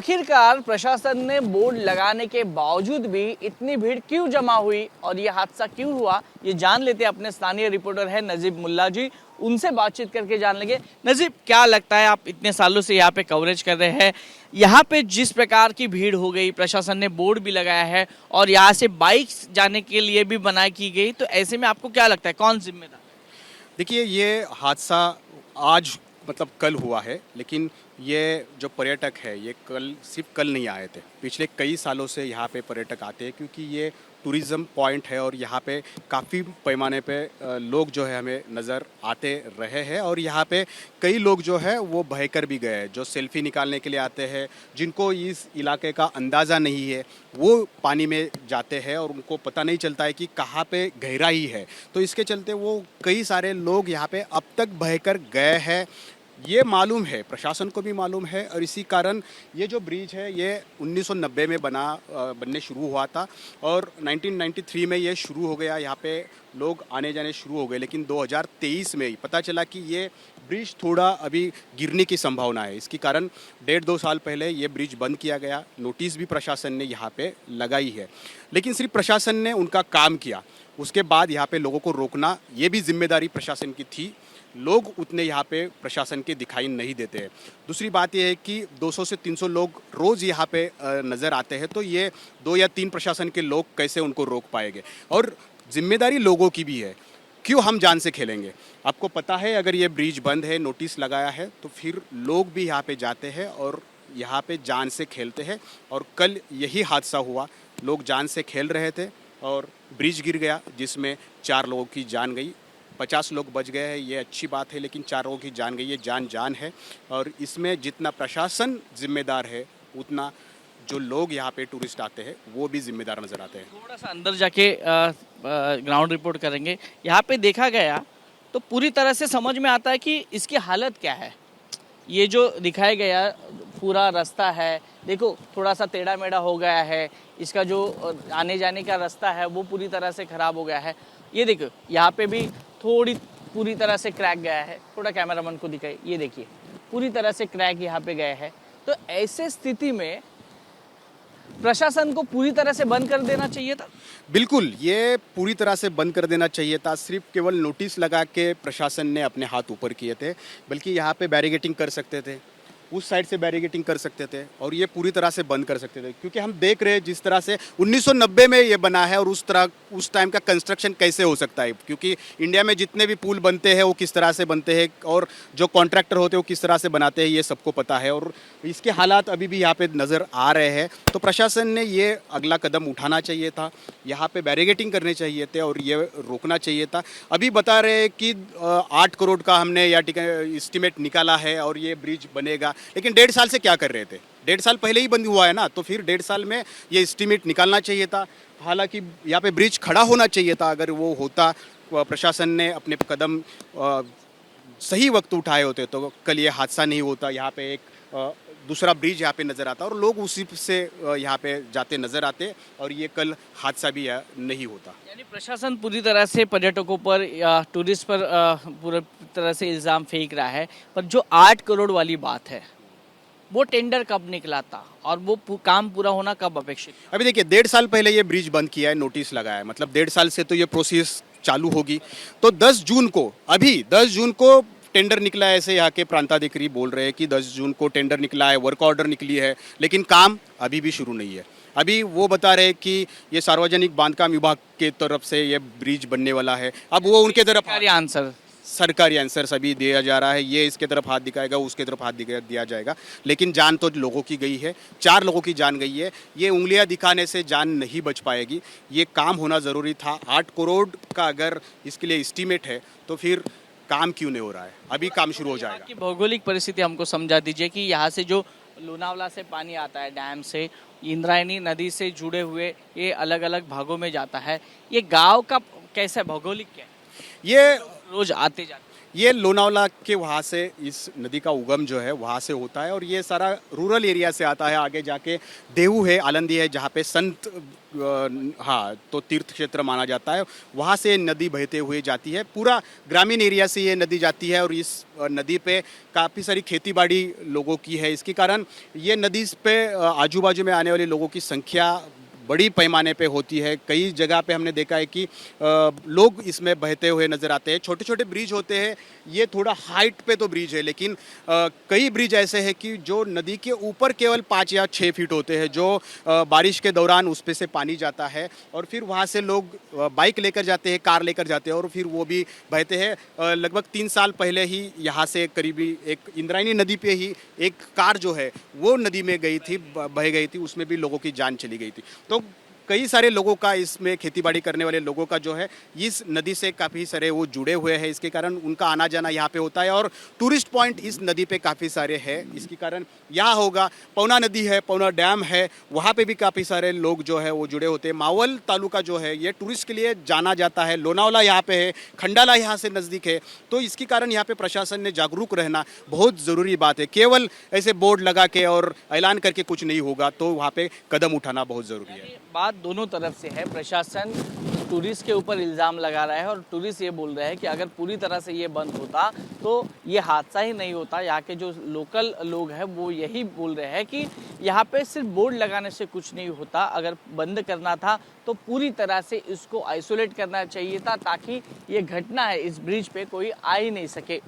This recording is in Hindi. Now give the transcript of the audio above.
आखिरकार प्रशासन ने बोर्ड लगाने के बावजूद भी इतनी भीड़ क्यों जमा हुई और ये हादसा क्यों हुआ, ये जान लेते हैं। अपने स्थानीय रिपोर्टर है नजीब मुल्ला जी, उनसे बातचीत करके जान लेंगे। नजीब, क्या लगता है, आप इतने सालों से यहाँ पे कवरेज कर रहे हैं, यहाँ पे जिस प्रकार की भीड़ हो गई, प्रशासन ने बोर्ड भी लगाया है और यहाँ से बाइक जाने के लिए भी बनाई की गई, तो ऐसे में आपको क्या लगता है कौन जिम्मेदार? देखिए, ये हादसा आज मतलब कल हुआ है, लेकिन ये जो पर्यटक है ये सिर्फ कल नहीं आए थे। पिछले कई सालों से यहाँ पे पर्यटक आते हैं क्योंकि ये टूरिज़्म पॉइंट है और यहाँ पे काफ़ी पैमाने पे लोग जो है हमें नज़र आते रहे हैं। और यहाँ पे कई लोग जो है वो बहकर भी गए हैं, जो सेल्फी निकालने के लिए आते हैं, जिनको इस इलाके का अंदाज़ा नहीं है, वो पानी में जाते हैं और उनको पता नहीं चलता है कि कहाँ पे गहराई है। तो इसके चलते वो कई सारे लोग यहाँ पे अब तक बहकर गए हैं, ये मालूम है, प्रशासन को भी मालूम है। और इसी कारण ये जो ब्रिज है ये 1990 में बनने शुरू हुआ था और 1993 में ये शुरू हो गया, यहाँ पे लोग आने जाने शुरू हो गए। लेकिन 2023 में ही पता चला कि ये ब्रिज थोड़ा अभी गिरने की संभावना है। इसके कारण 1.5-2 साल पहले ये ब्रिज बंद किया गया। नोटिस भी प्रशासन ने यहाँ पे लगाई है, लेकिन सिर्फ प्रशासन ने उनका काम किया, उसके बाद यहाँ पे लोगों को रोकना ये भी जिम्मेदारी प्रशासन की थी। लोग उतने यहाँ पे प्रशासन के दिखाई नहीं देते हैं। दूसरी बात यह है कि 200 से 300 लोग रोज़ यहाँ पे नज़र आते हैं, तो ये 2 या 3 प्रशासन के लोग कैसे उनको रोक पाएंगे। और जिम्मेदारी लोगों की भी है, क्यों हम जान से खेलेंगे। आपको पता है, अगर ये ब्रिज बंद है, नोटिस लगाया है, तो फिर लोग भी यहाँ पे जाते हैं और यहाँ पे जान से खेलते हैं। और कल यही हादसा हुआ, लोग जान से खेल रहे थे और ब्रिज गिर गया, जिसमें 4 लोगों की जान गई। 50 लोग बच गए हैं, ये अच्छी बात है, लेकिन 4 लोगों की जान गई, ये जान है। और इसमें जितना प्रशासन जिम्मेदार है, उतना जो लोग यहाँ पे टूरिस्ट आते हैं वो भी जिम्मेदार नज़र आते हैं। थोड़ा सा अंदर जाके ग्राउंड रिपोर्ट करेंगे। यहाँ पे देखा गया तो पूरी तरह से समझ में आता है कि इसकी हालत क्या है। ये जो दिखाया गया पूरा रास्ता है, देखो थोड़ा सा टेढ़ा मेढ़ा हो गया है, इसका जो आने जाने का रास्ता है वो पूरी तरह से ख़राब हो गया है। ये देखो यहाँ पे भी थोड़ी पूरी तरह से क्रैक गया है, थोड़ा कैमरामैन को दिखाई, ये देखिए पूरी तरह से क्रैक यहाँ पे गया है। तो ऐसे स्थिति में प्रशासन को पूरी तरह से बंद कर देना चाहिए था। बिल्कुल, ये पूरी तरह से बंद कर देना चाहिए था। सिर्फ केवल नोटिस लगा के प्रशासन ने अपने हाथ ऊपर किए थे, बल्कि यहाँ पे बैरिगेटिंग कर सकते थे, उस साइड से बैरिगेटिंग कर सकते थे और ये पूरी तरह से बंद कर सकते थे। क्योंकि हम देख रहे हैं जिस तरह से 1990 में ये बना है और उस टाइम का कंस्ट्रक्शन कैसे हो सकता है। क्योंकि इंडिया में जितने भी पुल बनते हैं वो किस तरह से बनते हैं और जो कॉन्ट्रैक्टर होते हैं वो किस तरह से बनाते हैं, ये सबको पता है। और इसके हालात अभी भी यहाँ पे नज़र आ रहे हैं। तो प्रशासन ने ये अगला कदम उठाना चाहिए था, यहाँ पे बैरिगेटिंग करने चाहिए थे और ये रोकना चाहिए था। अभी बता रहे हैं कि 8 करोड़ का हमने या एस्टिमेट निकाला है और ये ब्रिज बनेगा, लेकिन 1.5 साल से क्या कर रहे थे? 1.5 साल पहले ही बंद हुआ है ना, तो फिर 1.5 साल में ये एस्टिमेट निकालना चाहिए था। हालांकि यहाँ पे ब्रिज खड़ा होना चाहिए था, अगर वो होता, प्रशासन ने अपने कदम सही वक्त उठाए होते तो कल ये हादसा नहीं होता। यहाँ पे एक दूसरा ब्रिज यहाँ पे नज़र आता और लोग उसी से यहाँ पे जाते नज़र आते और ये कल हादसा भी नहीं होता। यानी प्रशासन पूरी तरह से पर्यटकों पर या टूरिस्ट पर पूरी तरह से इल्ज़ाम फेंक रहा है। पर जो 8 करोड़ वाली बात है, वो टेंडर कब निकला था और वो काम पूरा होना कब अपेक्षित? अभी देखिए, 1.5 साल पहले ये ब्रिज बंद किया है, नोटिस लगाया है, मतलब 1.5 साल से तो ये प्रोसेस चालू होगी। तो 10 जून को टेंडर निकला है, ऐसे यहाँ के प्रांताधिकारी बोल रहे हैं कि 10 जून को टेंडर निकला है, वर्क ऑर्डर निकली है, लेकिन काम अभी भी शुरू नहीं है। अभी वो बता रहे हैं कि ये सार्वजनिक बांधकाम विभाग के तरफ से ये ब्रिज बनने वाला है। अब वो उनके तरफ सरकारी आंसर सभी दिया जा रहा है, ये इसके तरफ हाथ दिखाएगा, उसके तरफ हाथ दिया जाएगा, लेकिन जान तो लोगों की गई है, 4 लोगों की जान गई है। ये उंगलियां दिखाने से जान नहीं बच पाएगी, ये काम होना ज़रूरी था। 8 करोड़ का अगर इसके लिए एस्टीमेट है तो फिर काम क्यों नहीं हो रहा है? अभी काम शुरू हो जाएगा। की भौगोलिक परिस्थिति हमको समझा दीजिए कि यहाँ से जो लोनावला से पानी आता है, डैम से, इंद्रायणी नदी से जुड़े हुए ये अलग अलग भागों में जाता है। ये गांव का कैसा भौगोलिक क्या है? ये रोज आते जाते ये लोनावला के वहाँ से इस नदी का उगम जो है वहाँ से होता है और ये सारा रूरल एरिया से आता है। आगे जाके देहू है, आलंदी है, जहाँ पे संत हाँ तो तीर्थ क्षेत्र माना जाता है, वहाँ से नदी बहते हुए जाती है। पूरा ग्रामीण एरिया से ये नदी जाती है और इस नदी पे काफ़ी सारी खेती बाड़ी लोगों की है। इसके कारण ये नदी पे आजू बाजू में आने वाले लोगों की संख्या बड़ी पैमाने पे होती है। कई जगह पे हमने देखा है कि लोग इसमें बहते हुए नज़र आते हैं। छोटे छोटे ब्रिज होते हैं, ये थोड़ा हाइट पे तो ब्रिज है, लेकिन कई ब्रिज ऐसे हैं कि जो नदी के ऊपर केवल 5 या 6 फीट होते हैं, जो बारिश के दौरान उस पे से पानी जाता है और फिर वहाँ से लोग बाइक लेकर जाते हैं, कार लेकर जाते हैं और फिर वो भी बहते हैं। लगभग 3 साल पहले ही यहाँ से करीबी एक इंद्रायणी नदी पे ही एक कार जो है वो नदी में गई थी, बह गई थी, उसमें भी लोगों की जान चली गई थी। तो कई सारे लोगों का, इसमें खेतीबाड़ी करने वाले लोगों का जो है इस नदी से काफ़ी सारे वो जुड़े हुए हैं। इसके कारण उनका आना जाना यहाँ पे होता है और टूरिस्ट पॉइंट इस नदी पे काफ़ी सारे हैं। इसके कारण यहाँ होगा पवना नदी है, पवना डैम है, वहाँ पे भी काफ़ी सारे लोग जो है वो जुड़े होते हैं। मावल तालुका जो है ये टूरिस्ट के लिए जाना जाता है। लोनावला यहाँ पे है, खंडाला यहाँ से नज़दीक है। तो इसके कारण यहाँ पे प्रशासन ने जागरूक रहना बहुत ज़रूरी बात है। केवल ऐसे बोर्ड लगा के और ऐलान करके कुछ नहीं होगा, तो वहाँ पे कदम उठाना बहुत ज़रूरी है। बात दोनों तरफ से है। प्रशासन टूरिस्ट के ऊपर इल्ज़ाम लगा रहा है और टूरिस्ट ये बोल रहे हैं कि अगर पूरी तरह से ये बंद होता तो ये हादसा ही नहीं होता। यहाँ के जो लोकल लोग हैं वो यही बोल रहे हैं कि यहाँ पे सिर्फ बोर्ड लगाने से कुछ नहीं होता, अगर बंद करना था तो पूरी तरह से इसको आइसोलेट करना चाहिए था, ताकि ये घटना है इस ब्रिज पे कोई आ ही नहीं सके।